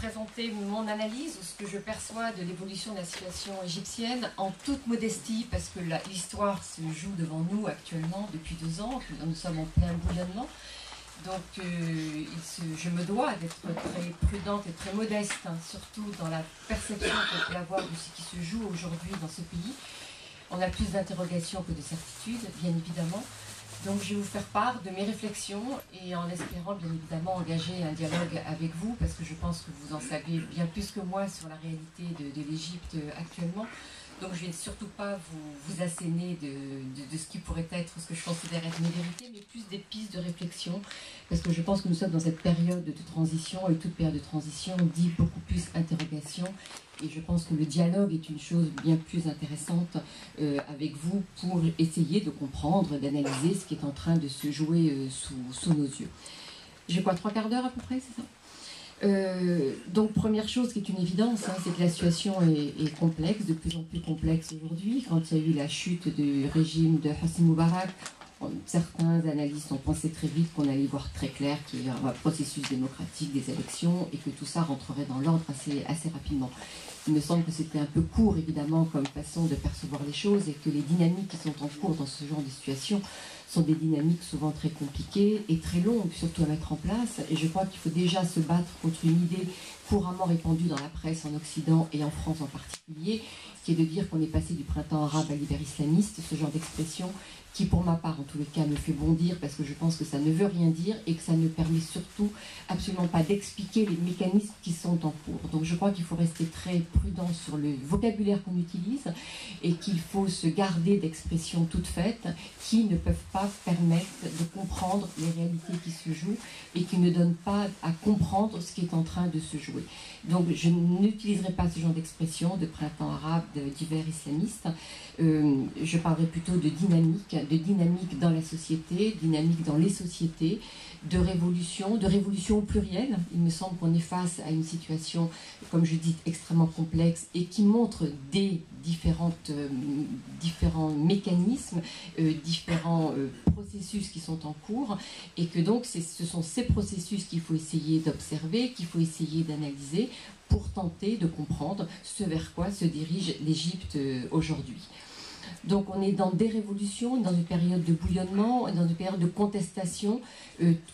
présenter mon analyse ou ce que je perçois de l'évolution de la situation égyptienne en toute modestie, parce que l'histoire se joue devant nous actuellement depuis 2 ans, nous sommes en plein bouillonnement. Donc je me dois d'être très prudente et très modeste, hein, surtout dans la perception qu'on peut avoir de ce qui se joue aujourd'hui dans ce pays. On a plus d'interrogations que de certitudes, bien évidemment. Donc je vais vous faire part de mes réflexions et en espérant bien évidemment engager un dialogue avec vous, parce que je pense que vous en savez bien plus que moi sur la réalité de l'Égypte actuellement. Donc je ne vais surtout pas vous asséner de ce qui pourrait être, ce que je considère être mes vérités, mais plus des pistes de réflexion, parce que je pense que nous sommes dans cette période de transition, et toute période de transition dit beaucoup plus interrogation, et je pense que le dialogue est une chose bien plus intéressante avec vous pour essayer de comprendre, d'analyser ce qui est en train de se jouer sous nos yeux. J'ai quoi, 3/4 d'heure à peu près, c'est ça ? Donc première chose qui est une évidence, hein, c'est que la situation est complexe, de plus en plus complexe aujourd'hui. Quand il y a eu la chute du régime de Hosni Moubarak, certains analystes ont pensé très vite qu'on allait y voir très clair qu'il y a un processus démocratique des élections et que tout ça rentrerait dans l'ordre assez rapidement. Il me semble que c'était un peu court, évidemment, comme façon de percevoir les choses, et que les dynamiques qui sont en cours dans ce genre de situation sont des dynamiques souvent très compliquées et très longues, surtout à mettre en place. Et je crois qu'il faut déjà se battre contre une idée couramment répandue dans la presse en Occident et en France en particulier, qui est de dire qu'on est passé du printemps arabe à l'hiver islamiste, ce genre d'expression qui, pour ma part, en tous les cas, me fait bondir, parce que je pense que ça ne veut rien dire et que ça ne permet surtout absolument pas d'expliquer les mécanismes qui sont en cours. Donc je crois qu'il faut rester très prudent sur le vocabulaire qu'on utilise et qu'il faut se garder d'expressions toutes faites qui ne peuvent pas permettre de comprendre les réalités qui se jouent et qui ne donnent pas à comprendre ce qui est en train de se jouer. Donc je n'utiliserai pas ce genre d'expression de printemps arabe, d'hiver islamiste. Je parlerai plutôt de dynamique dans la société, dynamique dans les sociétés, de révolution au pluriel. Il me semble qu'on est face à une situation, comme je dis, extrêmement complexe et qui montre des différents mécanismes, différents processus qui sont en cours, et que donc ce sont ces processus qu'il faut essayer d'observer, qu'il faut essayer d'analyser pour tenter de comprendre ce vers quoi se dirige l'Égypte aujourd'hui. Donc on est dans des révolutions, dans une période de bouillonnement, dans une période de contestation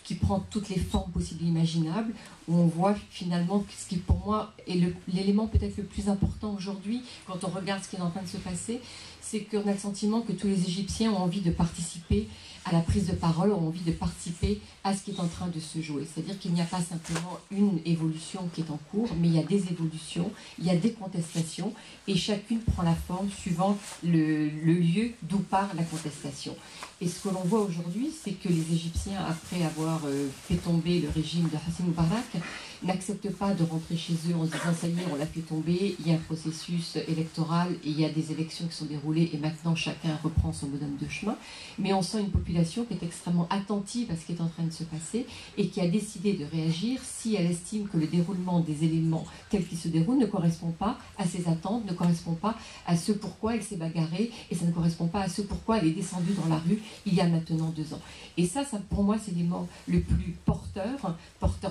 qui prend toutes les formes possibles et imaginables, où on voit finalement ce qui pour moi est l'élément peut-être le plus important aujourd'hui, quand on regarde ce qui est en train de se passer, c'est qu'on a le sentiment que tous les Égyptiens ont envie de participer à la prise de parole, ont envie de participer à ce qui est en train de se jouer. C'est-à-dire qu'il n'y a pas simplement une évolution qui est en cours, mais il y a des évolutions, il y a des contestations, et chacune prend la forme suivant le lieu d'où part la contestation. Et ce que l'on voit aujourd'hui, c'est que les Égyptiens, après avoir fait tomber le régime de Hosni Moubarak, n'acceptent pas de rentrer chez eux en se disant ça y est, on l'a fait tomber, il y a un processus électoral et il y a des élections qui sont déroulées et maintenant chacun reprend son bonhomme de chemin. Mais on sent une population qui est extrêmement attentive à ce qui est en train de se passer et qui a décidé de réagir si elle estime que le déroulement des éléments tels qu'ils se déroulent ne correspond pas à ses attentes, ne correspond pas à ce pourquoi elle s'est bagarrée, et ça ne correspond pas à ce pourquoi elle est descendue dans la rue il y a maintenant 2 ans. Et ça pour moi, c'est l'élément le plus porteur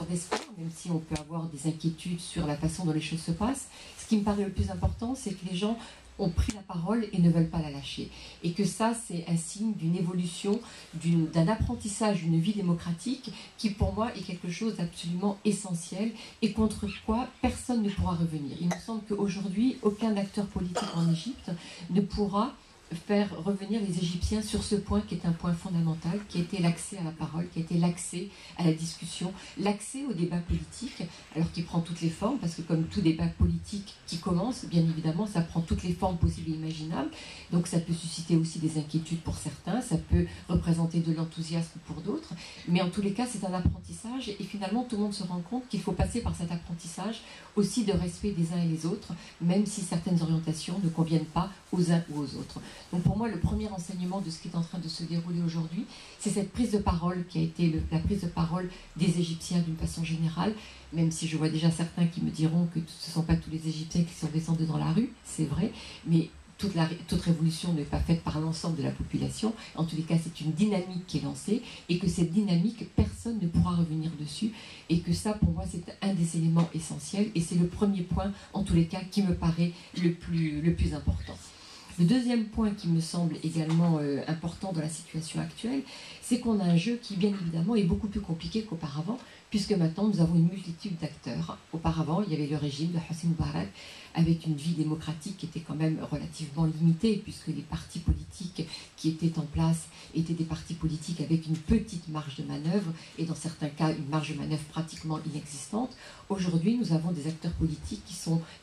d'espoir, même si on peut avoir des inquiétudes sur la façon dont les choses se passent. Ce qui me paraît le plus important, c'est que les gens ont pris la parole et ne veulent pas la lâcher. Et que ça, c'est un signe d'une évolution, d'un apprentissage, d'une vie démocratique qui, pour moi, est quelque chose d'absolument essentiel et contre quoi personne ne pourra revenir. Il me semble qu'aujourd'hui, aucun acteur politique en Égypte ne pourra faire revenir les Égyptiens sur ce point qui est un point fondamental, qui a été l'accès à la parole, qui a été l'accès à la discussion, l'accès au débat politique, alors qu'il prend toutes les formes, parce que comme tout débat politique qui commence, bien évidemment, ça prend toutes les formes possibles et imaginables, donc ça peut susciter aussi des inquiétudes pour certains, ça peut représenter de l'enthousiasme pour d'autres, mais en tous les cas, c'est un apprentissage, et finalement, tout le monde se rend compte qu'il faut passer par cet apprentissage aussi de respect des uns et des autres, même si certaines orientations ne conviennent pas aux uns ou aux autres. Donc pour moi, le premier enseignement de ce qui est en train de se dérouler aujourd'hui, c'est cette prise de parole qui a été la prise de parole des Égyptiens d'une façon générale, même si je vois déjà certains qui me diront que ce ne sont pas tous les Égyptiens qui sont descendus dans la rue, c'est vrai, mais toute révolution n'est pas faite par l'ensemble de la population. En tous les cas, c'est une dynamique qui est lancée et que cette dynamique, personne ne pourra revenir dessus. Et que ça, pour moi, c'est un des éléments essentiels. Et c'est le premier point, en tous les cas, qui me paraît le plus important. Le deuxième point qui me semble également important dans la situation actuelle, c'est qu'on a un jeu qui, bien évidemment, est beaucoup plus compliqué qu'auparavant, puisque maintenant, nous avons une multitude d'acteurs. Auparavant, il y avait le régime de Hosni Moubarak, avec une vie démocratique qui était quand même relativement limitée, puisque les partis politiques qui étaient en place étaient des partis politiques avec une petite marge de manœuvre, et dans certains cas, une marge de manœuvre pratiquement inexistante. Aujourd'hui, nous avons des acteurs politiques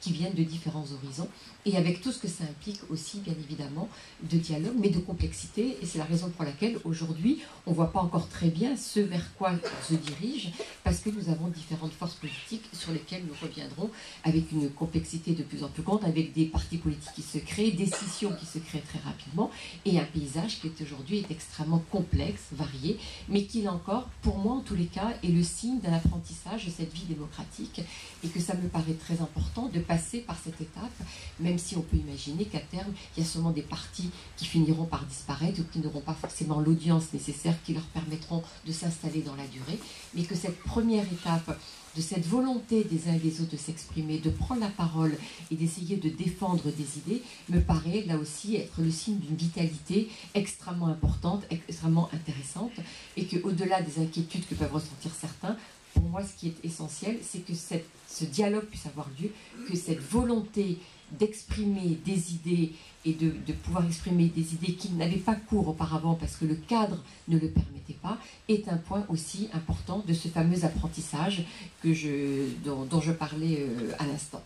qui viennent de différents horizons, et avec tout ce que ça implique aussi, bien évidemment, de dialogue, mais de complexité, et c'est la raison pour laquelle, aujourd'hui, on ne voit pas encore très bien ce vers quoi on se dirige, parce que nous avons différentes forces politiques sur lesquelles nous reviendrons avec une complexité de plus en plus grande, avec des partis politiques qui se créent, des scissions qui se créent très rapidement, et un paysage qui aujourd'hui est extrêmement complexe, varié, mais qui, là encore, pour moi en tous les cas, est le signe d'un apprentissage de cette vie démocratique, et que ça me paraît très important de passer par cette étape, même si on peut imaginer qu'à terme, il y a sûrement des partis qui finiront par disparaître, ou qui n'auront pas forcément l'audience nécessaire qui leur permettront de s'installer dans la durée, mais que cette première étape de cette volonté des uns et des autres de s'exprimer, de prendre la parole et d'essayer de défendre des idées, me paraît là aussi être le signe d'une vitalité extrêmement importante, extrêmement intéressante, et qu'au-delà des inquiétudes que peuvent ressentir certains, pour moi, ce qui est essentiel, c'est que ce dialogue puisse avoir lieu, que cette volonté d'exprimer des idées et de pouvoir exprimer des idées qui n'avaient pas cours auparavant parce que le cadre ne le permettait pas, est un point aussi important de ce fameux apprentissage dont je parlais à l'instant.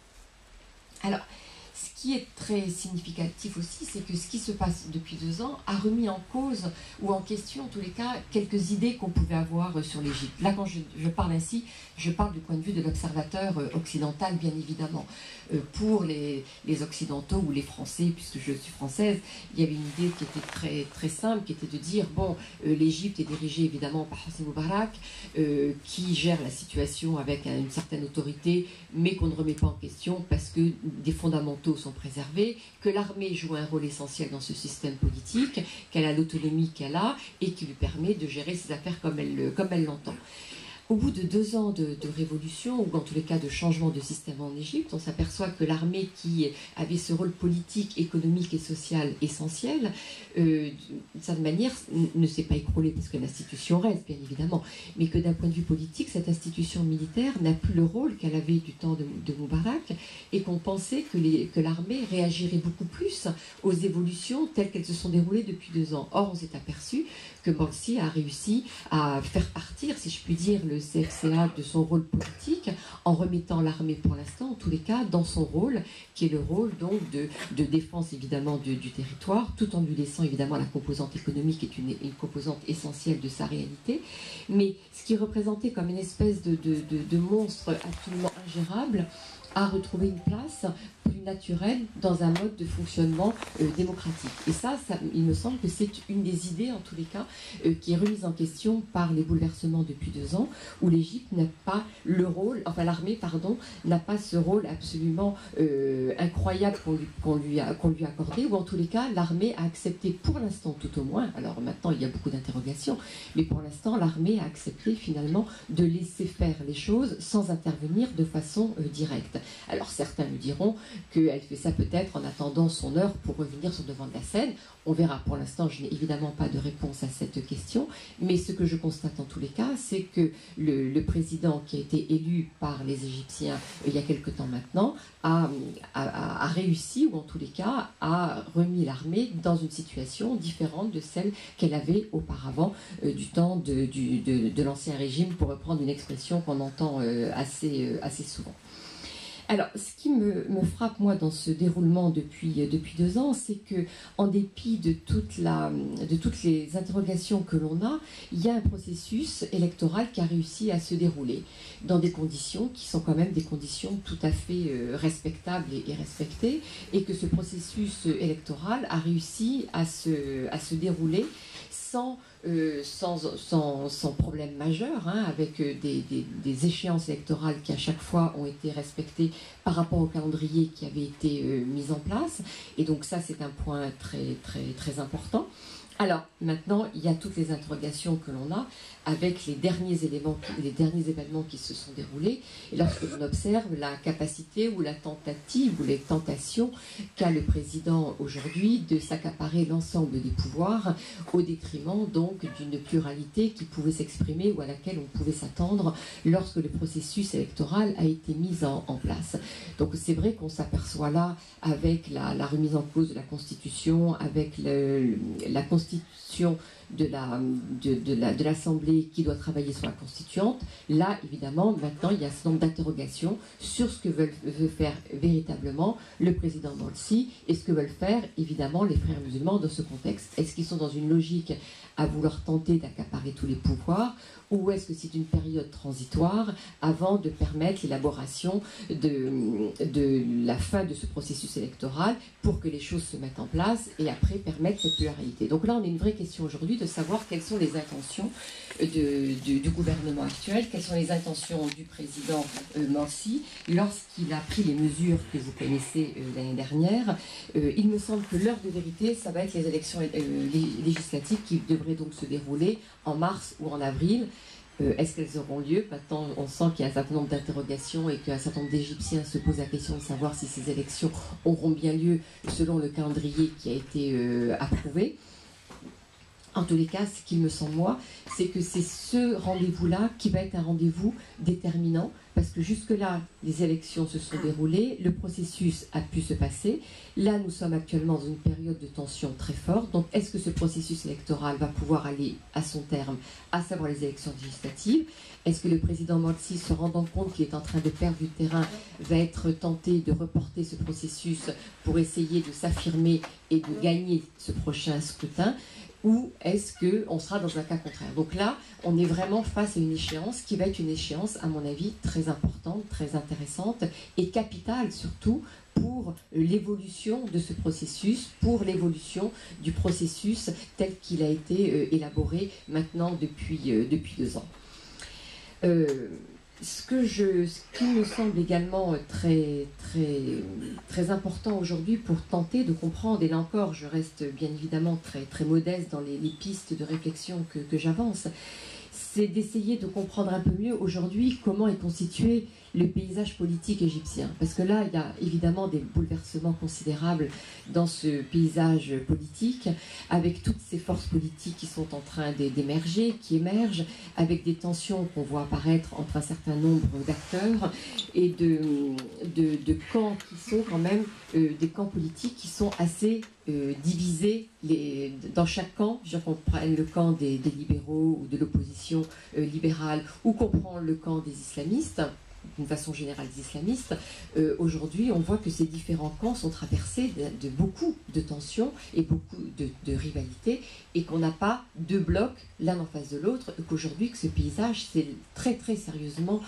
Alors, ce qui est très significatif aussi, c'est que ce qui se passe depuis 2 ans a remis en cause ou en question, en tous les cas, quelques idées qu'on pouvait avoir sur l'Égypte. Là, quand je parle ainsi, je parle du point de vue de l'observateur occidental, bien évidemment. Pour les Occidentaux ou les Français, puisque je suis française, il y avait une idée qui était très, très simple, qui était de dire, bon, l'Égypte est dirigée évidemment par Hosni Moubarak, qui gère la situation avec une certaine autorité, mais qu'on ne remet pas en question parce que des fondamentaux sont préservés, que l'armée joue un rôle essentiel dans ce système politique, qu'elle a l'autonomie qu'elle a et qui lui permet de gérer ses affaires comme elle l'entend. Au bout de 2 ans de révolution, ou en tous les cas de changement de système en Égypte, on s'aperçoit que l'armée qui avait ce rôle politique, économique et social essentiel, d'une certaine manière, ne s'est pas écroulée parce que l'institution reste, bien évidemment, mais que d'un point de vue politique, cette institution militaire n'a plus le rôle qu'elle avait du temps de Moubarak, et qu'on pensait que l'armée réagirait beaucoup plus aux évolutions telles qu'elles se sont déroulées depuis 2 ans. Or, on s'est aperçu que Morsi a réussi à faire partir, si je puis dire, le CFCA de son rôle politique, en remettant l'armée pour l'instant, en tous les cas, dans son rôle, qui est le rôle donc de défense évidemment du territoire, tout en lui laissant évidemment la composante économique, qui est une composante essentielle de sa réalité, mais ce qui représentait comme une espèce de monstre absolument ingérable, a retrouvé une place plus naturelle dans un mode de fonctionnement démocratique. Et ça, il me semble que c'est une des idées, en tous les cas, qui est remise en question par les bouleversements depuis 2 ans, où l'Égypte n'a pas le rôle, enfin l'armée, pardon, n'a pas ce rôle absolument incroyable qu'on lui a accordé, ou en tous les cas, l'armée a accepté pour l'instant, tout au moins, alors maintenant il y a beaucoup d'interrogations, mais pour l'instant, l'armée a accepté finalement de laisser faire les choses sans intervenir de façon directe. Alors certains nous diront qu'elle fait ça peut-être en attendant son heure pour revenir sur le devant de la scène. On verra. Pour l'instant, je n'ai évidemment pas de réponse à cette question, mais ce que je constate en tous les cas, c'est que le président qui a été élu par les Égyptiens il y a quelque temps maintenant a réussi, ou en tous les cas a remis l'armée dans une situation différente de celle qu'elle avait auparavant du temps de l'ancien régime, pour reprendre une expression qu'on entend assez souvent. Alors, ce qui me frappe, moi, dans ce déroulement depuis 2 ans, c'est que, en dépit de toutes les interrogations que l'on a, il y a un processus électoral qui a réussi à se dérouler dans des conditions qui sont quand même des conditions tout à fait respectables et respectées, et que ce processus électoral a réussi à se dérouler sans problème majeur, hein, avec des échéances électorales qui à chaque fois ont été respectées par rapport au calendrier qui avait été mis en place. Et donc ça, c'est un point très, très, très important. Alors, maintenant, il y a toutes les interrogations que l'on a avec les derniers événements qui se sont déroulés. Et lorsque l'on observe la capacité ou la tentative ou les tentations qu'a le président aujourd'hui de s'accaparer l'ensemble des pouvoirs au détriment donc d'une pluralité qui pouvait s'exprimer ou à laquelle on pouvait s'attendre lorsque le processus électoral a été mis en place. Donc c'est vrai qu'on s'aperçoit là avec la remise en cause de la Constitution, avec la constitution de l'Assemblée qui doit travailler sur la constituante. Là, évidemment, maintenant, il y a un certain nombre d'interrogations sur ce que veut faire véritablement le président Morsi et ce que veulent faire, évidemment, les frères musulmans dans ce contexte. Est-ce qu'ils sont dans une logique à vouloir tenter d'accaparer tous les pouvoirs, ou est-ce que c'est une période transitoire avant de permettre l'élaboration de la fin de ce processus électoral pour que les choses se mettent en place et après permettre cette pluralité. Donc là, on a une vraie question aujourd'hui de savoir quelles sont les intentions du gouvernement actuel, quelles sont les intentions du président Morsi lorsqu'il a pris les mesures que vous connaissez l'année dernière. Il me semble que l'heure de vérité, ça va être les élections législatives qui devraient donc se dérouler en mars ou en avril. Est-ce qu'elles auront lieu? Maintenant, on sent qu'il y a un certain nombre d'interrogations et qu'un certain nombre d'Égyptiens se posent la question de savoir si ces élections auront bien lieu selon le calendrier qui a été approuvé. En tous les cas, ce qu'il me semble, moi, c'est que c'est ce rendez-vous-là qui va être un rendez-vous déterminant, parce que jusque-là, les élections se sont déroulées, le processus a pu se passer. Là, nous sommes actuellement dans une période de tension très forte. Donc, est-ce que ce processus électoral va pouvoir aller à son terme, à savoir les élections législatives? Est-ce que le président Morsi, se rendant compte qu'il est en train de perdre du terrain, va être tenté de reporter ce processus pour essayer de s'affirmer et de gagner ce prochain scrutin? Ou est-ce qu'on sera dans un cas contraire? Donc là, on est vraiment face à une échéance qui va être une échéance, à mon avis, très importante, très intéressante et capitale surtout pour l'évolution de ce processus, pour l'évolution du processus tel qu'il a été élaboré maintenant depuis 2 ans. Ce qui me semble également très, très, très important aujourd'hui pour tenter de comprendre, et là encore je reste bien évidemment très, très modeste dans les pistes de réflexion que j'avance, c'est d'essayer de comprendre un peu mieux aujourd'hui comment est constitué le paysage politique égyptien. Parce que là, il y a évidemment des bouleversements considérables dans ce paysage politique, avec toutes ces forces politiques qui sont en train d'émerger, qui émergent, avec des tensions qu'on voit apparaître entre un certain nombre d'acteurs et de camps qui sont quand même des camps politiques qui sont assez divisés dans chaque camp. Je veux dire qu'on prenne le camp des libéraux ou de l'opposition libérale, ou qu'on prend le camp des islamistes, d'une façon générale des islamistes, aujourd'hui on voit que ces différents camps sont traversés de beaucoup de tensions et beaucoup de rivalités, et qu'on n'a pas deux blocs l'un en face de l'autre, et qu'aujourd'hui que ce paysage s'est très très sérieusement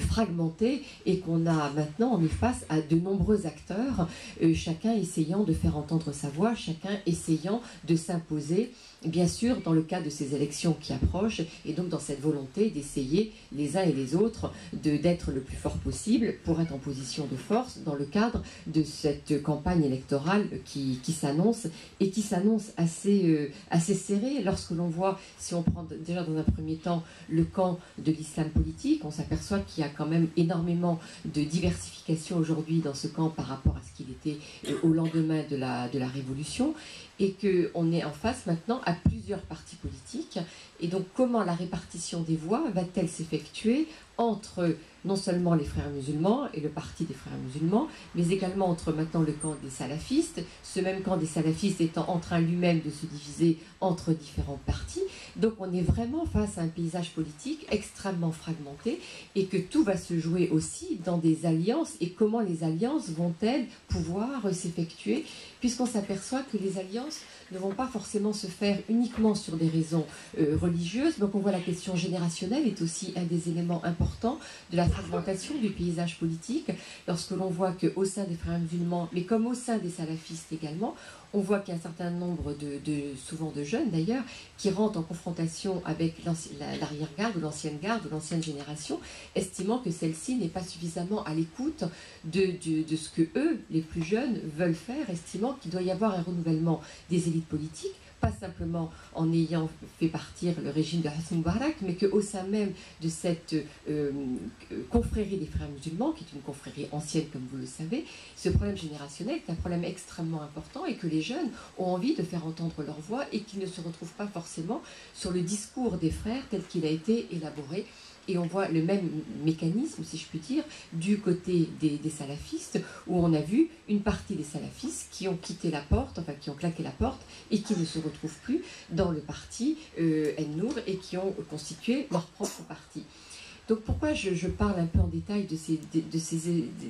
fragmenté, et qu'on a maintenant, on est face à de nombreux acteurs, chacun essayant de faire entendre sa voix, chacun essayant de s'imposer, bien sûr dans le cadre de ces élections qui approchent, et donc dans cette volonté d'essayer les uns et les autres d'être le plus fort possible pour être en position de force dans le cadre de cette campagne électorale qui s'annonce, et qui s'annonce assez serrée. Lorsque l'on voit, si on prend déjà dans un premier temps le camp de l'islam politique, on s'aperçoit qu'il y a quand même énormément de diversification aujourd'hui dans ce camp par rapport à ce qu'il était au lendemain de la Révolution, et qu'on est en face maintenant à plusieurs partis politiques. Et donc comment la répartition des voix va-t-elle s'effectuer entre non seulement les frères musulmans et le parti des frères musulmans, mais également entre maintenant le camp des salafistes, ce même camp des salafistes étant en train lui-même de se diviser entre différents partis. Donc on est vraiment face à un paysage politique extrêmement fragmenté, et que tout va se jouer aussi dans des alliances, et comment les alliances vont-elles pouvoir s'effectuer, puisqu'on s'aperçoit que les alliances ne vont pas forcément se faire uniquement sur des raisons religieuses. Donc on voit la question générationnelle est aussi un des éléments importants important de la fragmentation du paysage politique, lorsque l'on voit qu'au sein des frères musulmans, mais comme au sein des salafistes également, on voit qu'il y a un certain nombre souvent de jeunes d'ailleurs, qui rentrent en confrontation avec l'arrière-garde ou l'ancienne garde ou l'ancienne génération, estimant que celle-ci n'est pas suffisamment à l'écoute de ce que eux, les plus jeunes, veulent faire, estimant qu'il doit y avoir un renouvellement des élites politiques, pas simplement en ayant fait partir le régime de Hosni Moubarak, mais qu'au sein même de cette confrérie des frères musulmans, qui est une confrérie ancienne comme vous le savez, ce problème générationnel est un problème extrêmement important et que les jeunes ont envie de faire entendre leur voix et qu'ils ne se retrouvent pas forcément sur le discours des frères tel qu'il a été élaboré. Et on voit le même mécanisme, si je puis dire, du côté des salafistes, où on a vu une partie des salafistes qui ont quitté la porte, enfin qui ont claqué la porte, et qui ne se retrouvent plus dans le parti En-Nour et qui ont constitué leur propre parti. Donc pourquoi je parle un peu en détail de ces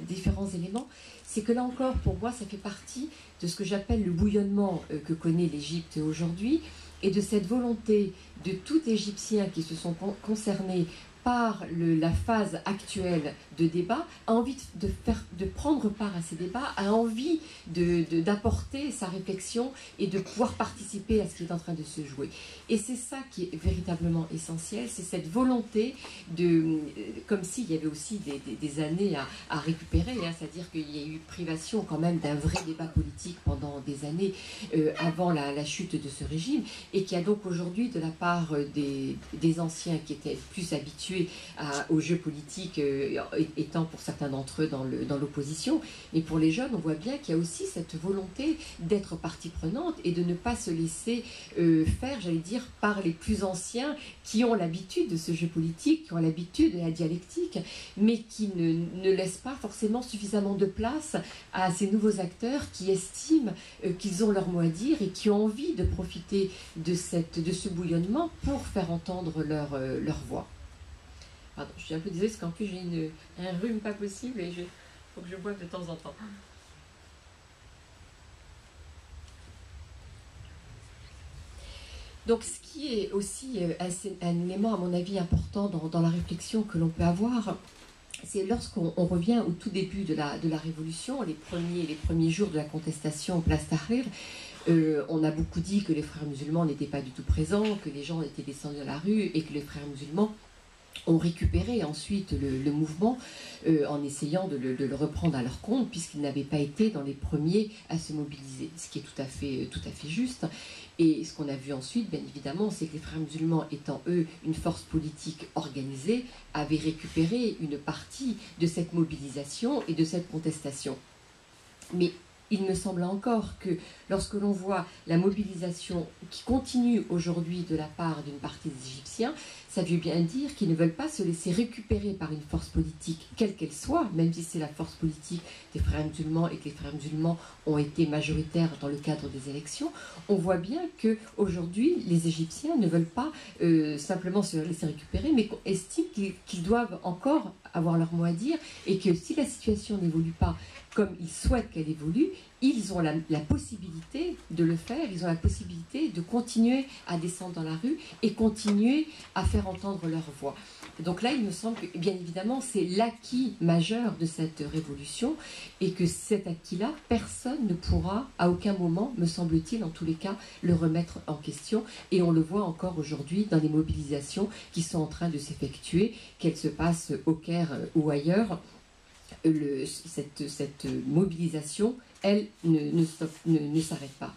différents éléments, c'est que là encore, pour moi, ça fait partie de ce que j'appelle le bouillonnement que connaît l'Égypte aujourd'hui, et de cette volonté de tout Égyptien qui se sont concernés par la phase actuelle de débat, a envie de prendre part à ces débats, a envie d'apporter sa réflexion et de pouvoir participer à ce qui est en train de se jouer. Et c'est ça qui est véritablement essentiel, c'est cette volonté comme s'il y avait aussi des années à récupérer, hein, c'est-à-dire qu'il y a eu privation quand même d'un vrai débat politique pendant des années avant la chute de ce régime, et qui a donc aujourd'hui de la part des anciens qui étaient plus habitués au jeu politique, étant pour certains d'entre eux dans l'opposition, mais pour les jeunes, on voit bien qu'il y a aussi cette volonté d'être partie prenante et de ne pas se laisser faire, j'allais dire, par les plus anciens qui ont l'habitude de ce jeu politique, qui ont l'habitude de la dialectique, mais qui ne laissent pas forcément suffisamment de place à ces nouveaux acteurs qui estiment qu'ils ont leur mot à dire et qui ont envie de profiter de ce bouillonnement pour faire entendre leur voix. Pardon, je suis un peu désolée parce qu'en plus j'ai un rhume pas possible et il faut que je boive de temps en temps. Donc ce qui est aussi un élément à mon avis important dans la réflexion que l'on peut avoir, c'est lorsqu'on revient au tout début de la Révolution, les premiers jours de la contestation Place Tahrir. On a beaucoup dit que les frères musulmans n'étaient pas du tout présents, que les gens étaient descendus dans la rue et que les frères musulmans ont récupéré ensuite le mouvement en essayant de le reprendre à leur compte, puisqu'ils n'avaient pas été dans les premiers à se mobiliser, ce qui est tout à fait juste. Et ce qu'on a vu ensuite, bien évidemment, c'est que les frères musulmans, étant eux une force politique organisée, avaient récupéré une partie de cette mobilisation et de cette contestation. Mais il me semble encore que lorsque l'on voit la mobilisation qui continue aujourd'hui de la part d'une partie des Égyptiens, ça veut bien dire qu'ils ne veulent pas se laisser récupérer par une force politique, quelle qu'elle soit, même si c'est la force politique des frères musulmans et que les frères musulmans ont été majoritaires dans le cadre des élections. On voit bien qu'aujourd'hui, les Égyptiens ne veulent pas simplement se laisser récupérer, mais estiment qu'ils doivent encore avoir leur mot à dire et que si la situation n'évolue pas comme ils souhaitent qu'elle évolue, ils ont la possibilité de le faire, ils ont la possibilité de continuer à descendre dans la rue et continuer à faire entendre leur voix. Donc là, il me semble que, bien évidemment, c'est l'acquis majeur de cette révolution et que cet acquis-là, personne ne pourra, à aucun moment, me semble-t-il, en tous les cas, le remettre en question. Et on le voit encore aujourd'hui dans les mobilisations qui sont en train de s'effectuer, qu'elles se passent au Caire ou ailleurs. Cette mobilisation, elle, ne s'arrête pas.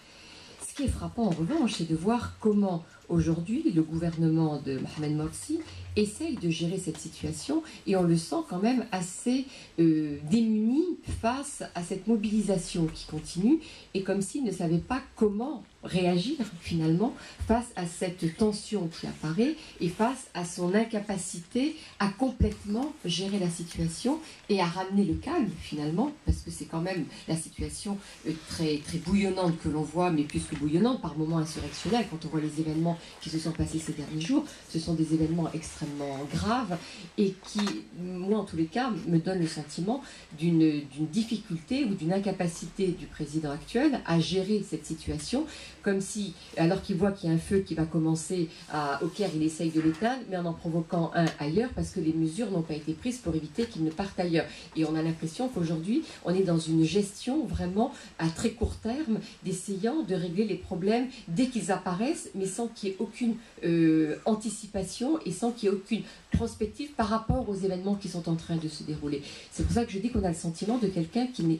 Ce qui est frappant en revanche, c'est de voir comment aujourd'hui le gouvernement de Mohamed Morsi essaye de gérer cette situation et on le sent quand même assez démuni face à cette mobilisation qui continue et comme s'il ne savait pas comment réagir finalement face à cette tension qui apparaît et face à son incapacité à complètement gérer la situation et à ramener le calme finalement, parce que c'est quand même la situation très, très bouillonnante que l'on voit, mais plus que bouillonnante, par moments insurrectionnelle. Quand on voit les événements qui se sont passés ces derniers jours, ce sont des événements extrêmement graves et qui, moi en tous les cas, me donnent le sentiment d'une d'une difficulté ou d'une incapacité du président actuel à gérer cette situation, comme si, alors qu'il voit qu'il y a un feu qui va commencer au Caire, il essaye de l'éteindre, mais en provoquant un ailleurs, parce que les mesures n'ont pas été prises pour éviter qu'il ne parte ailleurs. Et on a l'impression qu'aujourd'hui, on est dans une gestion vraiment à très court terme, d'essayant de régler les problèmes dès qu'ils apparaissent, mais sans qu'il y ait aucune anticipation et sans qu'il y ait aucune prospective par rapport aux événements qui sont en train de se dérouler. C'est pour ça que je dis qu'on a le sentiment de quelqu'un qui ne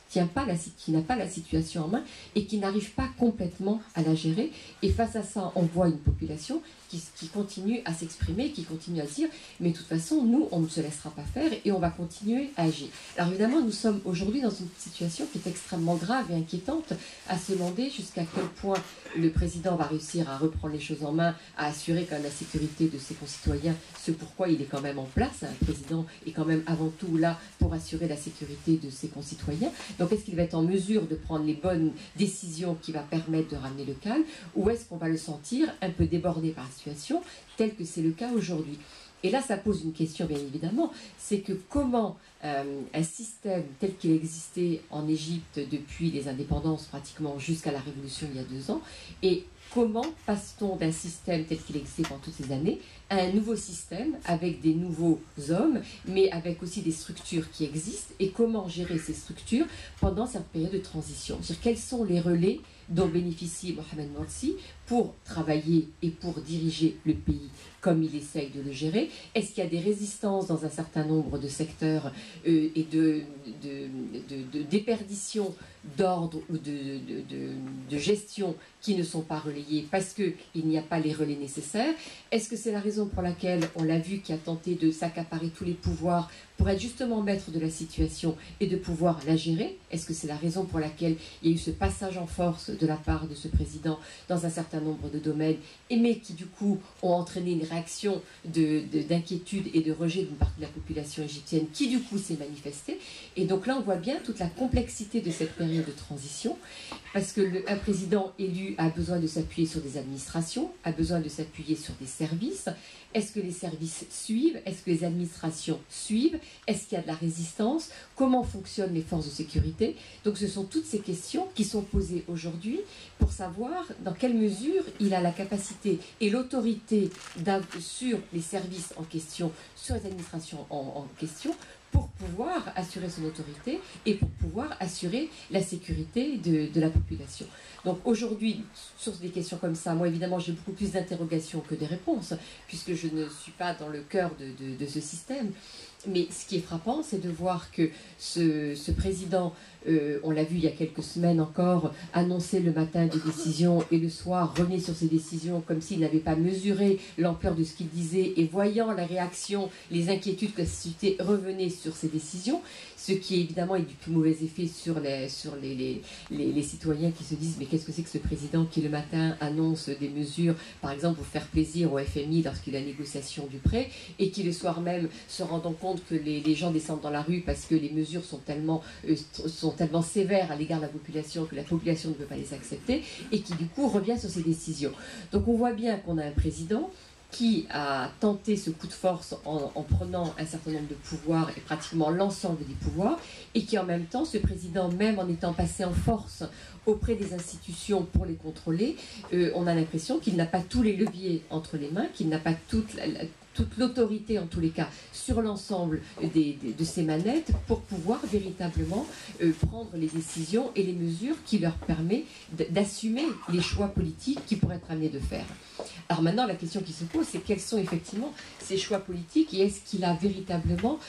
tient pas qui n'a pas la situation en main et qui n'arrive pas complètement à la gérer. Et face à ça, on voit une population qui continue à s'exprimer, qui continue à dire mais de toute façon, nous, on ne se laissera pas faire et on va continuer à agir. Alors évidemment, nous sommes aujourd'hui dans une situation qui est extrêmement grave et inquiétante, à se demander jusqu'à quel point le président va réussir à reprendre les choses en main, à assurer quand même la sécurité de ses concitoyens, ce pourquoi il est quand même en place. Un président est quand même avant tout là pour assurer la sécurité de ses concitoyens. Donc est-ce qu'il va être en mesure de prendre les bonnes décisions qui va permettre de ramener le calme, ou est-ce qu'on va le sentir un peu débordé par la situation, tel que c'est le cas aujourd'hui? Et là, ça pose une question, bien évidemment, c'est que comment un système tel qu'il existait en Égypte depuis les indépendances, pratiquement jusqu'à la Révolution il y a 2 ans, et comment passe-t-on d'un système tel qu'il existait pendant toutes ces années à un nouveau système avec des nouveaux hommes, mais avec aussi des structures qui existent, et comment gérer ces structures pendant cette période de transition? C'est-à-dire, quels sont les relais dont bénéficie Mohamed Morsi pour travailler et pour diriger le pays comme il essaye de le gérer? Est-ce qu'il y a des résistances dans un certain nombre de secteurs et de déperdition d'ordre ou de gestion qui ne sont pas relayées parce qu'il n'y a pas les relais nécessaires? Est-ce que c'est la raison pour laquelle on l'a vu qui a tenté de s'accaparer tous les pouvoirs pour être justement maître de la situation et de pouvoir la gérer? Est-ce que c'est la raison pour laquelle il y a eu ce passage en force de la part de ce président dans un certain nombre de domaines, mais qui du coup ont entraîné une réaction d'inquiétude et de rejet d'une partie de la population égyptienne qui du coup s'est manifestée? Et donc là on voit bien toute la complexité de cette période de transition, parce qu'un président élu a besoin de s'appuyer sur des administrations, a besoin de s'appuyer sur des services. Est-ce que les services suivent? Est-ce que les administrations suivent? Est-ce qu'il y a de la résistance? Comment fonctionnent les forces de sécurité? Donc ce sont toutes ces questions qui sont posées aujourd'hui pour savoir dans quelle mesure il a la capacité et l'autorité sur les services en question, sur les administrations en question, pour pouvoir assurer son autorité et pour pouvoir assurer la sécurité de la population. Donc aujourd'hui, sur des questions comme ça, moi évidemment j'ai beaucoup plus d'interrogations que de réponses, puisque je ne suis pas dans le cœur de ce système. Mais ce qui est frappant, c'est de voir que ce président, on l'a vu il y a quelques semaines encore, annoncer le matin des décisions et le soir revenir sur ses décisions comme s'il n'avait pas mesuré l'ampleur de ce qu'il disait, et voyant la réaction, les inquiétudes que la société revenait sur ses décisions, ce qui évidemment est du plus mauvais effet sur les citoyens qui se disent mais qu'est-ce que c'est que ce président qui le matin annonce des mesures, par exemple pour faire plaisir au FMI lorsqu'il y a la négociation du prêt, et qui le soir même se rendant compte que les gens descendent dans la rue parce que les mesures sont tellement sévères à l'égard de la population que la population ne peut pas les accepter, et qui du coup revient sur ses décisions. Donc on voit bien qu'on a un président qui a tenté ce coup de force en prenant un certain nombre de pouvoirs et pratiquement l'ensemble des pouvoirs, et qui en même temps, ce président, même en étant passé en force auprès des institutions pour les contrôler, on a l'impression qu'il n'a pas tous les leviers entre les mains, qu'il n'a pas toute l'autorité en tous les cas sur l'ensemble de ces manettes pour pouvoir véritablement prendre les décisions et les mesures qui leur permettent d'assumer les choix politiques qu'ils pourraient être amenés de faire. Alors maintenant, la question qui se pose, c'est quels sont effectivement ces choix politiques, et est-ce qu'il a véritablement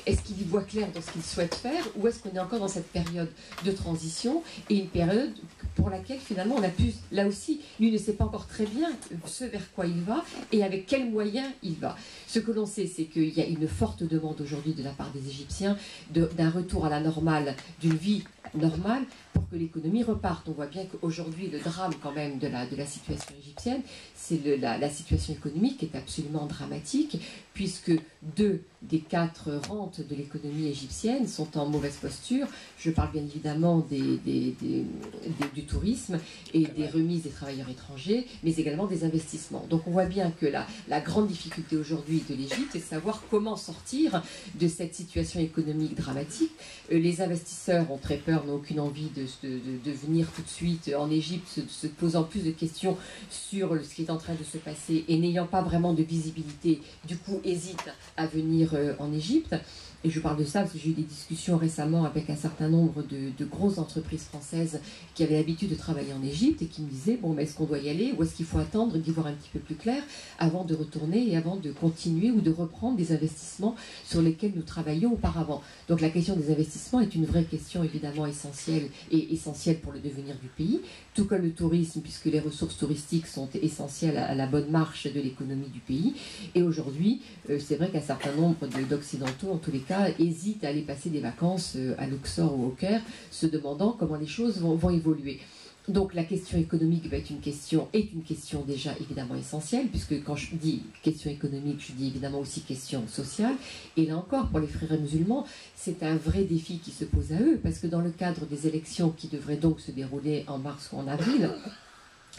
est-ce qu'il y voit clair dans ce qu'il souhaite faire, ou est-ce qu'on est encore dans cette période de transition, et une période pour laquelle finalement on a pu, là aussi, lui ne sait pas encore très bien ce vers quoi il va et avec quels moyens il va. Ce que l'on sait, c'est qu'il y a une forte demande aujourd'hui de la part des Égyptiens d'un retour à la normale, d'une vie normale, pour que l'économie reparte. On voit bien qu'aujourd'hui, le drame quand même de la situation égyptienne, c'est la situation économique qui est absolument dramatique, puisque 2 des 4 rentes de l'économie égyptienne sont en mauvaise posture. Je parle bien évidemment du du tourisme et des remises des travailleurs étrangers, mais également des investissements. Donc on voit bien que la grande difficulté aujourd'hui de l'Égypte, c'est de savoir comment sortir de cette situation économique dramatique. Les investisseurs ont très peur, n'ont aucune envie de venir tout de suite en Égypte, se posant plus de questions sur ce qui est en train de se passer et n'ayant pas vraiment de visibilité, du coup hésitent à venir en Égypte. Et je parle de ça parce que j'ai eu des discussions récemment avec un certain nombre de grosses entreprises françaises qui avaient l'habitude de travailler en Égypte et qui me disaient, bon, mais est-ce qu'on doit y aller ou est-ce qu'il faut attendre d'y voir un petit peu plus clair avant de retourner et avant de continuer ou de reprendre des investissements sur lesquels nous travaillions auparavant. Donc la question des investissements est une vraie question évidemment essentielle et essentielle pour le devenir du pays, tout comme le tourisme, puisque les ressources touristiques sont essentielles à la bonne marche de l'économie du pays. Et aujourd'hui, c'est vrai qu'un certain nombre d'Occidentaux, en tous les cas, hésitent à aller passer des vacances à Luxor ou au Caire, se demandant comment les choses vont évoluer. Donc la question économique est une question déjà évidemment essentielle, puisque quand je dis question économique, je dis évidemment aussi question sociale. Et là encore, pour les frères musulmans, c'est un vrai défi qui se pose à eux, parce que dans le cadre des élections qui devraient donc se dérouler en mars ou en avril,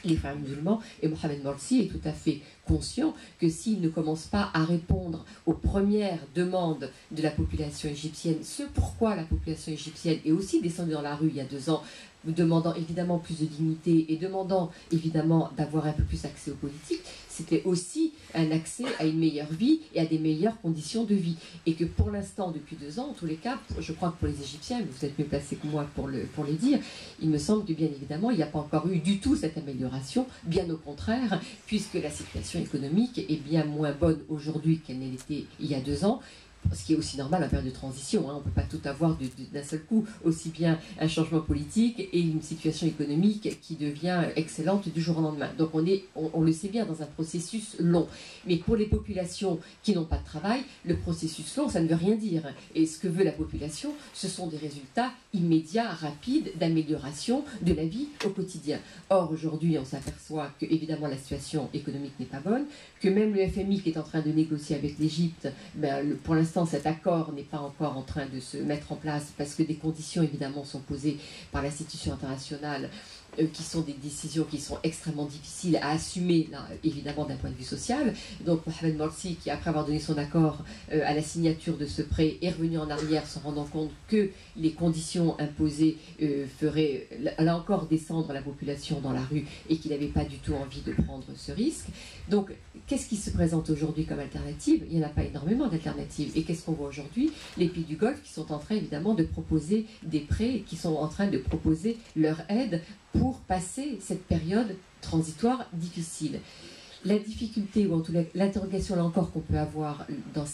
les frères musulmans, et Mohamed Morsi est tout à fait conscient que s'il ne commence pas à répondre aux premières demandes de la population égyptienne, ce pourquoi la population égyptienne est aussi descendue dans la rue il y a 2 ans, demandant évidemment plus de dignité et demandant évidemment d'avoir un peu plus accès aux politiques, c'était aussi un accès à une meilleure vie et à des meilleures conditions de vie. Et que pour l'instant, depuis 2 ans, en tous les cas, je crois que pour les Égyptiens, mais vous êtes mieux placés que moi pour les dire, il me semble que bien évidemment, il n'y a pas encore eu du tout cette amélioration, bien au contraire, puisque la situation économique est bien moins bonne aujourd'hui qu'elle ne l'était il y a 2 ans. Ce qui est aussi normal en période de transition, hein. On ne peut pas tout avoir d'un seul coup, aussi bien un changement politique et une situation économique qui devient excellente du jour au lendemain. Donc on le sait bien, dans un processus long. Mais pour les populations qui n'ont pas de travail, le processus long, ça ne veut rien dire. Et ce que veut la population, ce sont des résultats immédiats, rapides, d'amélioration de la vie au quotidien. Or, aujourd'hui, on s'aperçoit que, évidemment, la situation économique n'est pas bonne, que même le FMI qui est en train de négocier avec l'Égypte, pour l'instant, cet accord n'est pas encore en train de se mettre en place parce que des conditions évidemment sont posées par l'institution internationale qui sont des décisions qui sont extrêmement difficiles à assumer, là, évidemment d'un point de vue social. Donc Mohamed Morsi, qui après avoir donné son accord à la signature de ce prêt, est revenu en arrière, se rendant compte que les conditions imposées feraient là encore descendre la population dans la rue et qu'il n'avait pas du tout envie de prendre ce risque. Donc qu'est-ce qui se présente aujourd'hui comme alternative? Il n'y en a pas énormément d'alternatives. Et qu'est-ce qu'on voit aujourd'hui? Les pays du Golfe qui sont en train évidemment de proposer des prêts, qui sont en train de proposer leur aide pour passer cette période transitoire difficile. La difficulté, ou en tout cas l'interrogation là encore qu'on peut avoir dans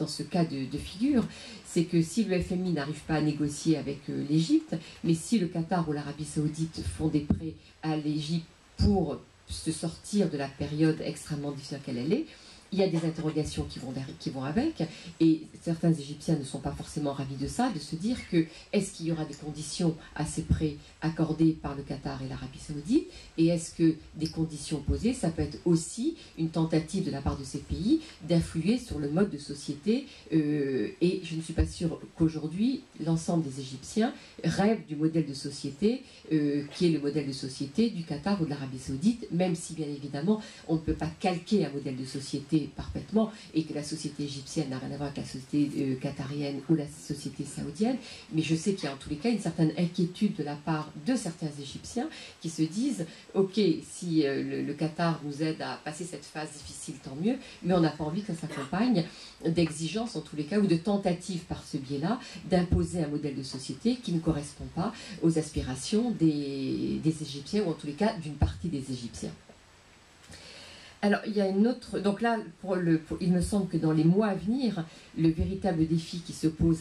ce cas de figure, c'est que si le FMI n'arrive pas à négocier avec l'Égypte, mais si le Qatar ou l'Arabie Saoudite font des prêts à l'Égypte pour se sortir de la période extrêmement difficile qu'elle est, il y a des interrogations qui vont avec, et certains Égyptiens ne sont pas forcément ravis de ça, de se dire que est-ce qu'il y aura des conditions à ces prêts accordés par le Qatar et l'Arabie Saoudite, et est-ce que des conditions posées, ça peut être aussi une tentative de la part de ces pays d'influer sur le mode de société, et je ne suis pas sûre qu'aujourd'hui l'ensemble des Égyptiens rêvent du modèle de société qui est le modèle de société du Qatar ou de l'Arabie Saoudite, même si bien évidemment on ne peut pas calquer un modèle de société parfaitement et que la société égyptienne n'a rien à voir avec la société qatarienne ou la société saoudienne, mais je sais qu'il y a en tous les cas une certaine inquiétude de la part de certains Égyptiens qui se disent ok, si le Qatar nous aide à passer cette phase difficile, tant mieux, mais on n'a pas envie que ça s'accompagne d'exigences en tous les cas ou de tentatives par ce biais-là d'imposer un modèle de société qui ne correspond pas aux aspirations des Égyptiens ou en tous les cas d'une partie des Égyptiens. Alors, il y a une autre... Donc là, il me semble que dans les mois à venir, le véritable défi qui se pose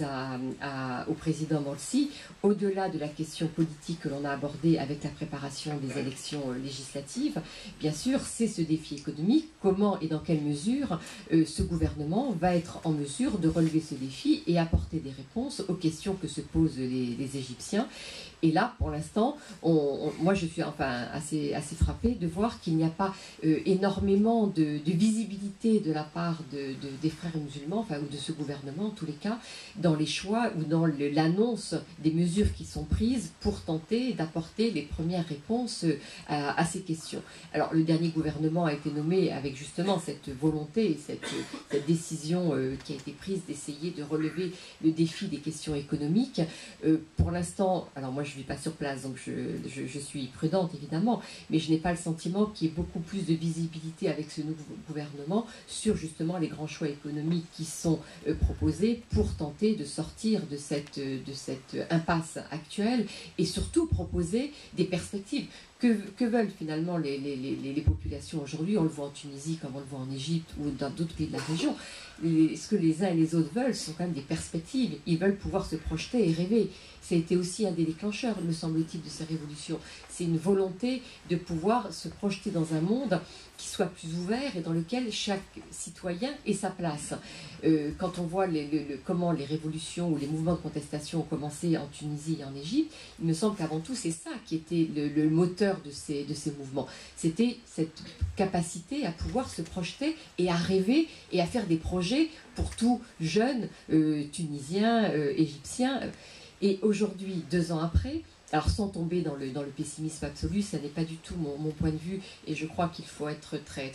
au président Morsi, au-delà de la question politique que l'on a abordée avec la préparation des élections législatives, bien sûr, c'est ce défi économique. Comment et dans quelle mesure ce gouvernement va être en mesure de relever ce défi et apporter des réponses aux questions que se posent les Égyptiens. Et là, pour l'instant, moi je suis enfin assez frappée de voir qu'il n'y a pas énormément énormément de visibilité de la part des frères musulmans, enfin, ou de ce gouvernement en tous les cas, dans les choix ou dans l'annonce des mesures qui sont prises pour tenter d'apporter les premières réponses à ces questions. Alors le dernier gouvernement a été nommé avec justement cette volonté et cette décision qui a été prise d'essayer de relever le défi des questions économiques. Pour l'instant, alors moi je ne vis pas sur place, donc je suis prudente évidemment, mais je n'ai pas le sentiment qu'il y ait beaucoup plus de visibilité avec ce nouveau gouvernement sur justement les grands choix économiques qui sont proposés pour tenter de sortir de cette impasse actuelle et surtout proposer des perspectives. Que veulent finalement les populations aujourd'hui? On le voit en Tunisie comme on le voit en Égypte ou dans d'autres pays de la région. Ce que les uns et les autres veulent, ce sont quand même des perspectives. Ils veulent pouvoir se projeter et rêver. Ça a été aussi un des déclencheurs, me semble-t-il, de ces révolutions. C'est une volonté de pouvoir se projeter dans un monde qui soit plus ouvert et dans lequel chaque citoyen ait sa place. Quand on voit comment les révolutions ou les mouvements de contestation ont commencé en Tunisie et en Égypte, il me semble qu'avant tout, c'est ça qui était le moteur de ces mouvements. C'était cette capacité à pouvoir se projeter et à rêver et à faire des projets pour tout jeune tunisien, égyptien. Et aujourd'hui, 2 ans après, alors sans tomber dans le pessimisme absolu, ça n'est pas du tout mon point de vue, et je crois qu'il faut être très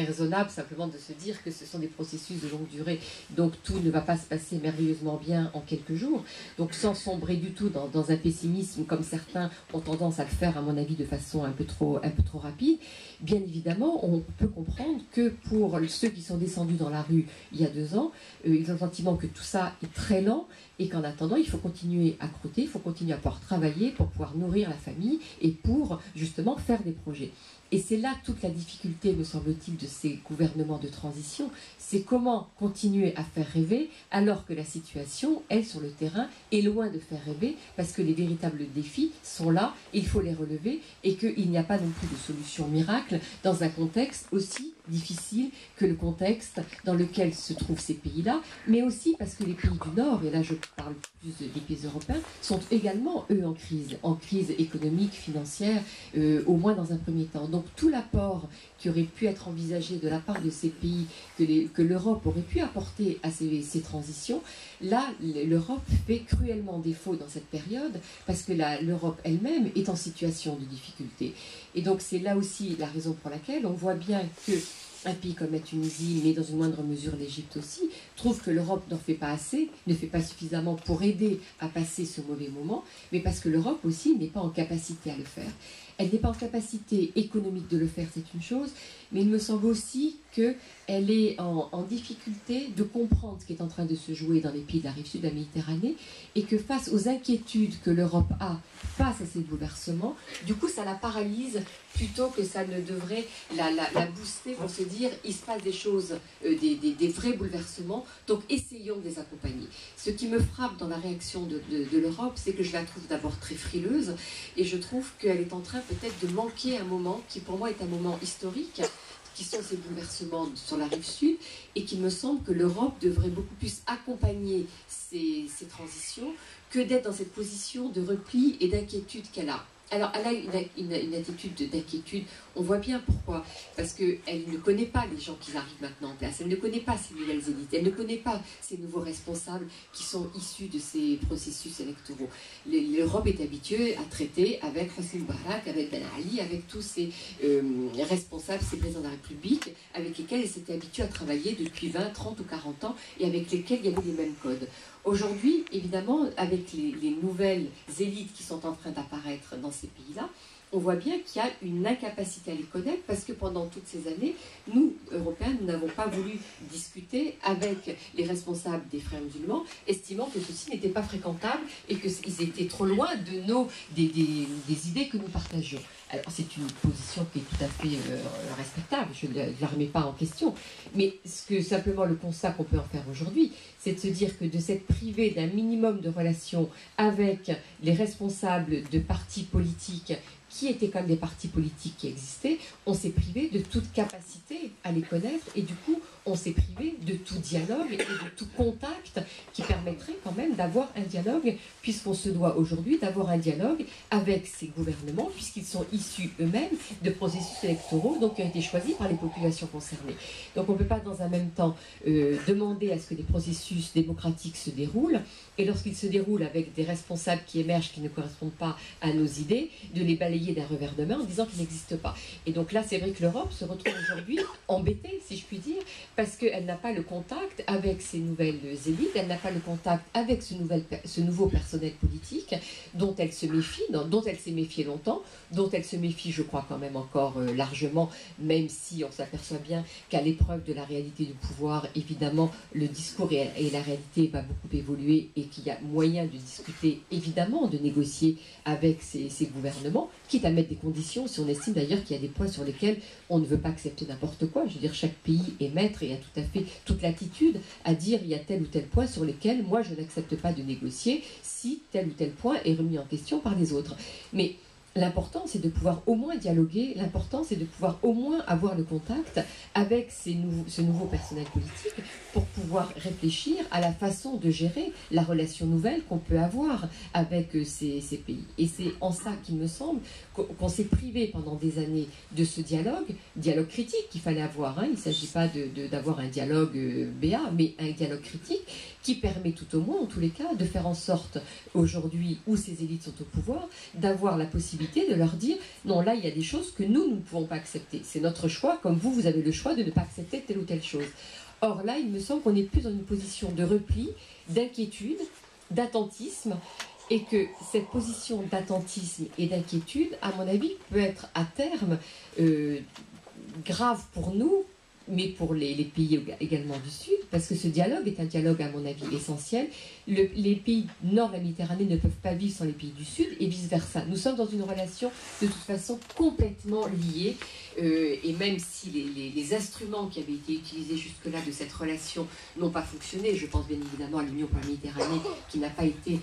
raisonnable, simplement de se dire que ce sont des processus de longue durée, donc tout ne va pas se passer merveilleusement bien en quelques jours, donc sans sombrer du tout dans un pessimisme comme certains ont tendance à le faire, à mon avis, de façon un peu trop rapide. Bien évidemment, on peut comprendre que pour ceux qui sont descendus dans la rue il y a 2 ans, ils ont le sentiment que tout ça est très lent et qu'en attendant, il faut continuer à croûter, il faut continuer à pouvoir travailler pour pouvoir nourrir la famille et pour justement faire des projets. Et c'est là toute la difficulté, me semble-t-il, de ces gouvernements de transition, c'est comment continuer à faire rêver alors que la situation, elle, sur le terrain, est loin de faire rêver, parce que les véritables défis sont là, il faut les relever, et qu'il n'y a pas non plus de solution miracle dans un contexte aussi difficile que le contexte dans lequel se trouvent ces pays-là, mais aussi parce que les pays du Nord, et là je parle plus des pays européens, sont également, eux, en crise économique, financière, au moins dans un premier temps. Donc tout l'apport qui aurait pu être envisagé de la part de ces pays, que l'Europe aurait pu apporter à ces transitions, là, l'Europe fait cruellement défaut dans cette période, parce que l'Europe elle-même est en situation de difficulté. Et donc c'est là aussi la raison pour laquelle on voit bien que un pays comme la Tunisie, mais dans une moindre mesure l'Égypte aussi, trouve que l'Europe n'en fait pas assez, ne fait pas suffisamment pour aider à passer ce mauvais moment, mais parce que l'Europe aussi n'est pas en capacité à le faire. Elle n'est pas en capacité économique de le faire, c'est une chose, mais il me semble aussi qu'elle est en difficulté de comprendre ce qui est en train de se jouer dans les pays de la rive sud de la Méditerranée, et que face aux inquiétudes que l'Europe a face à ces bouleversements, du coup ça la paralyse plutôt que ça ne devrait la booster pour se dire il se passe des choses, des vrais bouleversements, donc essayons de les accompagner. Ce qui me frappe dans la réaction de l'Europe, c'est que je la trouve d'abord très frileuse, et je trouve qu'elle est en train peut-être de manquer un moment qui pour moi est un moment historique, qui sont ces bouleversements sur la rive sud, et qu'il me semble que l'Europe devrait beaucoup plus accompagner ces transitions que d'être dans cette position de repli et d'inquiétude qu'elle a. Alors, elle a une attitude d'inquiétude. On voit bien pourquoi. Parce qu'elle ne connaît pas les gens qui arrivent maintenant en place. Elle ne connaît pas ces nouvelles élites. Elle ne connaît pas ces nouveaux responsables qui sont issus de ces processus électoraux. L'Europe est habituée à traiter avec Hosni Moubarak, avec Ben Ali, avec tous ces responsables, ces présidents de la République, avec lesquels elle s'était habituée à travailler depuis 20, 30 ou 40 ans, et avec lesquels il y avait les mêmes codes. Aujourd'hui, évidemment, avec les nouvelles élites qui sont en train d'apparaître dans ces pays-là, on voit bien qu'il y a une incapacité à les connaître, parce que pendant toutes ces années, nous, Européens, nous n'avons pas voulu discuter avec les responsables des frères musulmans, estimant que ceci n'était pas fréquentable et qu'ils étaient trop loin des idées que nous partagions. Alors, c'est une position qui est tout à fait respectable, je ne la remets pas en question, mais simplement le constat qu'on peut en faire aujourd'hui, c'est de se dire que de s'être privé d'un minimum de relations avec les responsables de partis politiques qui étaient comme des partis politiques qui existaient, on s'est privé de toute capacité à les connaître, et du coup, on s'est privé de tout dialogue et de tout contact qui permettrait quand même d'avoir un dialogue, puisqu'on se doit aujourd'hui d'avoir un dialogue avec ces gouvernements, puisqu'ils sont issus eux-mêmes de processus électoraux donc, qui ont été choisis par les populations concernées. Donc on ne peut pas dans un même temps demander à ce que des processus démocratiques se déroulent, et lorsqu'ils se déroulent avec des responsables qui émergent, qui ne correspondent pas à nos idées, de les balayer d'un revers de main en disant qu'ils n'existent pas. Et donc là, c'est vrai que l'Europe se retrouve aujourd'hui embêtée, si je puis dire, parce qu'elle n'a pas le contact avec ces nouvelles élites, elle n'a pas le contact avec ce nouveau personnel politique dont elle se méfie, dont elle s'est méfiée longtemps, dont elle se méfie, je crois, quand même encore largement, même si on s'aperçoit bien qu'à l'épreuve de la réalité du pouvoir, évidemment, le discours et la réalité va beaucoup évoluer et qu'il y a moyen de discuter, évidemment, de négocier avec ces gouvernements, quitte à mettre des conditions, si on estime d'ailleurs qu'il y a des points sur lesquels on ne veut pas accepter n'importe quoi. Je veux dire, chaque pays est maître et a tout à fait toute l'attitude à dire il y a tel ou tel point sur lesquels moi je n'accepte pas de négocier si tel ou tel point est remis en question par les autres. Mais l'important, c'est de pouvoir au moins dialoguer, l'important, c'est de pouvoir au moins avoir le contact avec ce nouveau personnel politique pour pouvoir réfléchir à la façon de gérer la relation nouvelle qu'on peut avoir avec ces pays. Et c'est en ça qu'il me semble qu'on s'est privé pendant des années de ce dialogue critique qu'il fallait avoir. Hein. Il ne s'agit pas d'avoir un dialogue béat, mais un dialogue critique qui permet tout au moins, en tous les cas, de faire en sorte, aujourd'hui où ces élites sont au pouvoir, d'avoir la possibilité de leur dire « Non, là, il y a des choses que nous ne pouvons pas accepter. C'est notre choix, comme vous avez le choix de ne pas accepter telle ou telle chose. » Or là, il me semble qu'on est plus dans une position de repli, d'inquiétude, d'attentisme, et que cette position d'attentisme et d'inquiétude, à mon avis, peut être à terme grave pour nous, mais pour les pays également du Sud, parce que ce dialogue est un dialogue, à mon avis, essentiel. Les pays nord de la Méditerranée ne peuvent pas vivre sans les pays du Sud, et vice-versa. Nous sommes dans une relation, de toute façon, complètement liée, et même si les instruments qui avaient été utilisés jusque-là de cette relation n'ont pas fonctionné, je pense bien évidemment à l'Union pour la Méditerranée, qui n'a pas été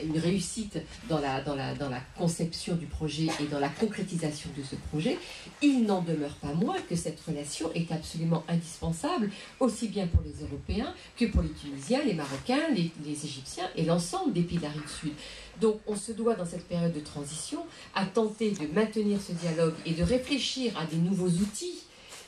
une réussite dans la conception du projet et dans la concrétisation de ce projet, il n'en demeure pas moins que cette relation est absolument indispensable, aussi bien pour les Européens que pour les Tunisiens, les Marocains, les Égyptiens et l'ensemble des pays de la rive sud. Donc on se doit dans cette période de transition à tenter de maintenir ce dialogue et de réfléchir à des nouveaux outils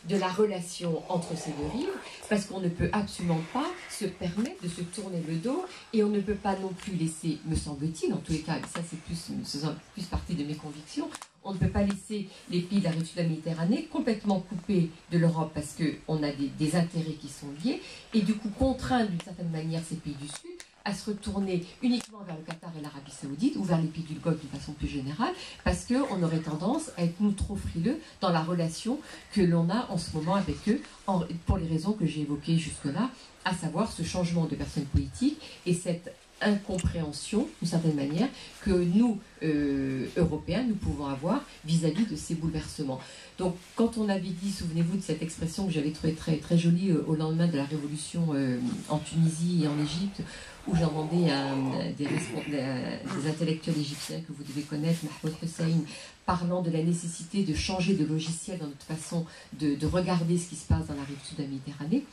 de la relation entre ces deux rives, parce qu'on ne peut absolument pas se permettre de se tourner le dos et on ne peut pas non plus laisser, me semble-t-il, en tous les cas, et ça c'est plus partie de mes convictions, on ne peut pas laisser les pays de la rive sud de la Méditerranée complètement coupés de l'Europe parce qu'on a des intérêts qui sont liés et du coup contraindre d'une certaine manière ces pays du Sud à se retourner uniquement vers le Qatar et l'Arabie Saoudite ou vers les pays du Golfe d'une façon plus générale, parce qu'on aurait tendance à être nous trop frileux dans la relation que l'on a en ce moment avec eux, pour les raisons que j'ai évoquées jusque-là, à savoir ce changement de personne politique et cette incompréhension, d'une certaine manière, que nous, Européens, nous pouvons avoir vis-à-vis de ces bouleversements. Donc, quand on avait dit, souvenez-vous de cette expression que j'avais trouvée très, très jolie au lendemain de la révolution en Tunisie et en Égypte, où j'entendais des intellectuels égyptiens que vous devez connaître, Mahmoud Hussein, parlant de la nécessité de changer de logiciel dans notre façon de regarder ce qui se passe dans la rive sud de la Méditerranée.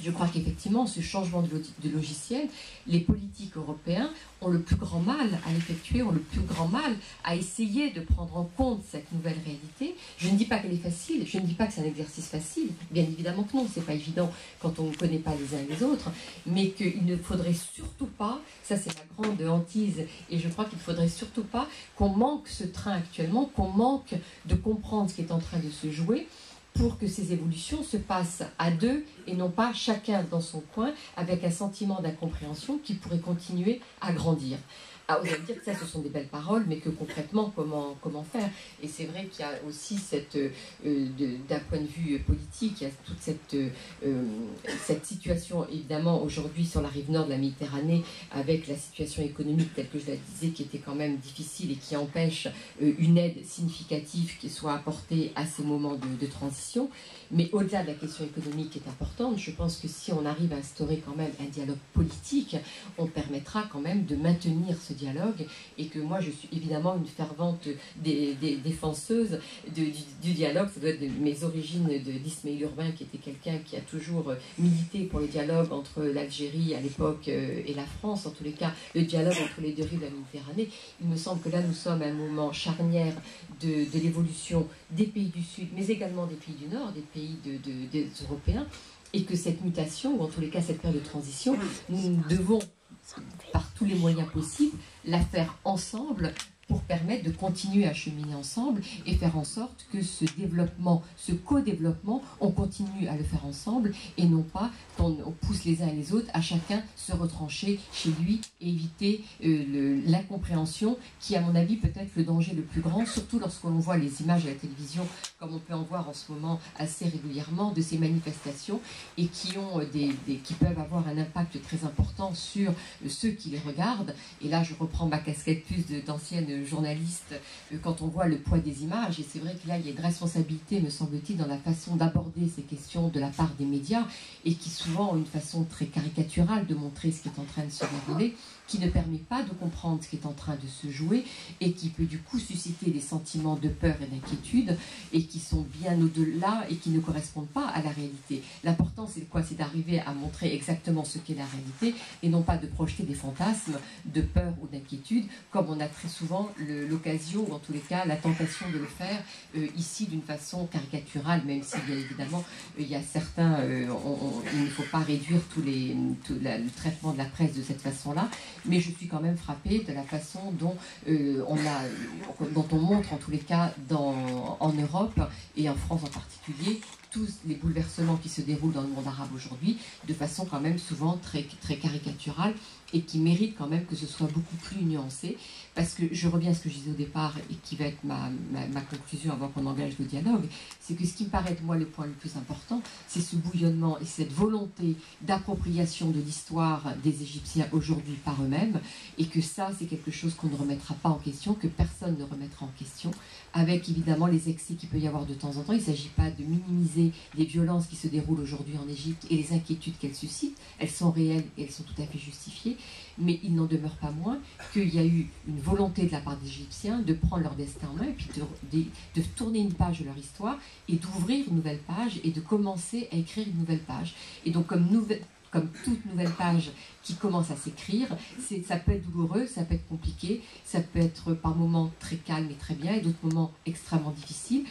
Je crois qu'effectivement, ce changement de logiciel, les politiques européens ont le plus grand mal à l'effectuer, ont le plus grand mal à essayer de prendre en compte cette nouvelle réalité. Je ne dis pas qu'elle est facile, je ne dis pas que c'est un exercice facile, bien évidemment que non, c'est pas évident quand on ne connaît pas les uns les autres, mais qu'il ne faudrait surtout pas, ça c'est la grande hantise, et je crois qu'il ne faudrait surtout pas qu'on manque ce train actuellement, qu'on manque de comprendre ce qui est en train de se jouer, pour que ces évolutions se passent à deux et non pas chacun dans son coin avec un sentiment d'incompréhension qui pourrait continuer à grandir. Ah, vous allez me dire que ça, ce sont des belles paroles, mais que concrètement, comment faire? Et c'est vrai qu'il y a aussi d'un point de vue politique, il y a toute cette situation, évidemment, aujourd'hui sur la rive nord de la Méditerranée, avec la situation économique telle que je la disais, qui était quand même difficile et qui empêche une aide significative qui soit apportée à ces moments de transition. Mais au-delà de la question économique qui est importante, je pense que si on arrive à instaurer quand même un dialogue politique, on permettra quand même de maintenir ce dialogue, et que moi je suis évidemment une fervente défenseuse du dialogue. Ça doit être de mes origines d'Ismaël Urbain, qui était quelqu'un qui a toujours milité pour le dialogue entre l'Algérie à l'époque et la France, en tous les cas le dialogue entre les deux rives de la Méditerranée. Il me semble que là nous sommes à un moment charnière de l'évolution des pays du Sud, mais également des pays du Nord, des pays des Européens, et que cette mutation, ou en tous les cas cette période de transition, nous devons, par tous les moyens possibles, la faire ensemble pour permettre de continuer à cheminer ensemble et faire en sorte que ce développement, ce co-développement, on continue à le faire ensemble et non pas qu'on pousse les uns et les autres à chacun se retrancher chez lui et éviter l'incompréhension qui, à mon avis, peut être le danger le plus grand, surtout lorsque l'on voit les images à la télévision, comme on peut en voir en ce moment assez régulièrement, de ces manifestations et qui peuvent avoir un impact très important sur ceux qui les regardent. Et là, je reprends ma casquette plus d'ancienne journaliste quand on voit le poids des images. Et c'est vrai que là, il y a une responsabilité, me semble-t-il, dans la façon d'aborder ces questions de la part des médias et qui souvent ont une façon très caricaturale de montrer ce qui est en train de se dérouler, qui ne permet pas de comprendre ce qui est en train de se jouer et qui peut du coup susciter des sentiments de peur et d'inquiétude et qui sont bien au-delà et qui ne correspondent pas à la réalité. L'important, c'est quoi? C'est d'arriver à montrer exactement ce qu'est la réalité et non pas de projeter des fantasmes de peur ou d'inquiétude, comme on a très souvent l'occasion, ou en tous les cas la tentation de le faire ici d'une façon caricaturale, même si bien évidemment il y a certains, il ne faut pas réduire le traitement de la presse de cette façon-là, mais je suis quand même frappée de la façon dont on montre en tous les cas en Europe et en France en particulier tous les bouleversements qui se déroulent dans le monde arabe aujourd'hui de façon quand même souvent très, très caricaturale et qui mérite quand même que ce soit beaucoup plus nuancé, parce que je reviens à ce que je disais au départ et qui va être ma conclusion avant qu'on engage le dialogue, c'est que ce qui me paraît moi le point le plus important, c'est ce bouillonnement et cette volonté d'appropriation de l'histoire des Égyptiens aujourd'hui par eux-mêmes, et que ça c'est quelque chose qu'on ne remettra pas en question, que personne ne remettra en question, avec évidemment les excès qu'il peut y avoir de temps en temps. Il ne s'agit pas de minimiser les violences qui se déroulent aujourd'hui en Égypte et les inquiétudes qu'elles suscitent, elles sont réelles et elles sont tout à fait justifiées, mais il n'en demeure pas moins qu'il y a eu une volonté de la part des Égyptiens de prendre leur destin en main et puis de tourner une page de leur histoire et d'ouvrir une nouvelle page et de commencer à écrire une nouvelle page. Et donc comme toute nouvelle page qui commence à s'écrire, ça peut être douloureux, ça peut être compliqué, ça peut être par moments très calme et très bien et d'autres moments extrêmement difficiles.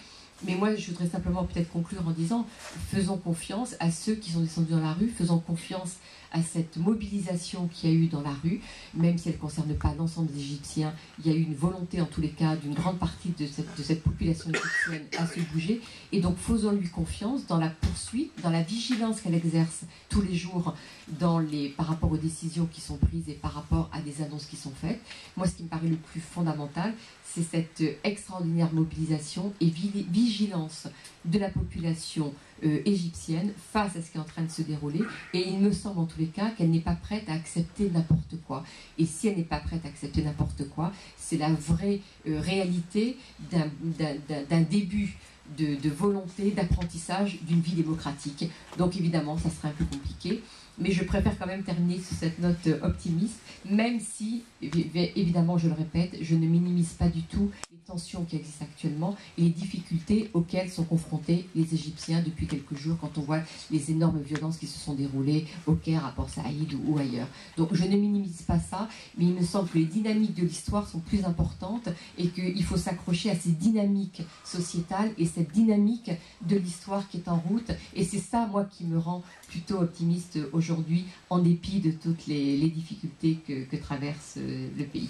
Mais moi, je voudrais simplement peut-être conclure en disant, faisons confiance à ceux qui sont descendus dans la rue, faisons confiance à cette mobilisation qu'il y a eu dans la rue, même si elle ne concerne pas l'ensemble des Égyptiens. Il y a eu une volonté, en tous les cas, d'une grande partie de cette population égyptienne à se bouger. Et donc, faisons-lui confiance dans la poursuite, dans la vigilance qu'elle exerce tous les jours par rapport aux décisions qui sont prises et par rapport à des annonces qui sont faites. Moi, ce qui me paraît le plus fondamental, c'est cette extraordinaire mobilisation et vigilance de la population égyptienne face à ce qui est en train de se dérouler. Et il me semble en tous les cas qu'elle n'est pas prête à accepter n'importe quoi. Et si elle n'est pas prête à accepter n'importe quoi, c'est la vraie réalité d'un début de volonté, d'apprentissage d'une vie démocratique. Donc évidemment, ça sera un peu compliqué. Mais je préfère quand même terminer sur cette note optimiste, même si, évidemment, je le répète, je ne minimise pas du tout les tensions qui existent actuellement et les difficultés auxquelles sont confrontés les Égyptiens depuis quelques jours quand on voit les énormes violences qui se sont déroulées au Caire, à Port Saïd ou ailleurs. Donc je ne minimise pas ça, mais il me semble que les dynamiques de l'histoire sont plus importantes et qu'il faut s'accrocher à ces dynamiques sociétales et cette dynamique de l'histoire qui est en route. Et c'est ça, moi, qui me rend plutôt optimiste aujourd'hui, en dépit de toutes les difficultés que traverse le pays.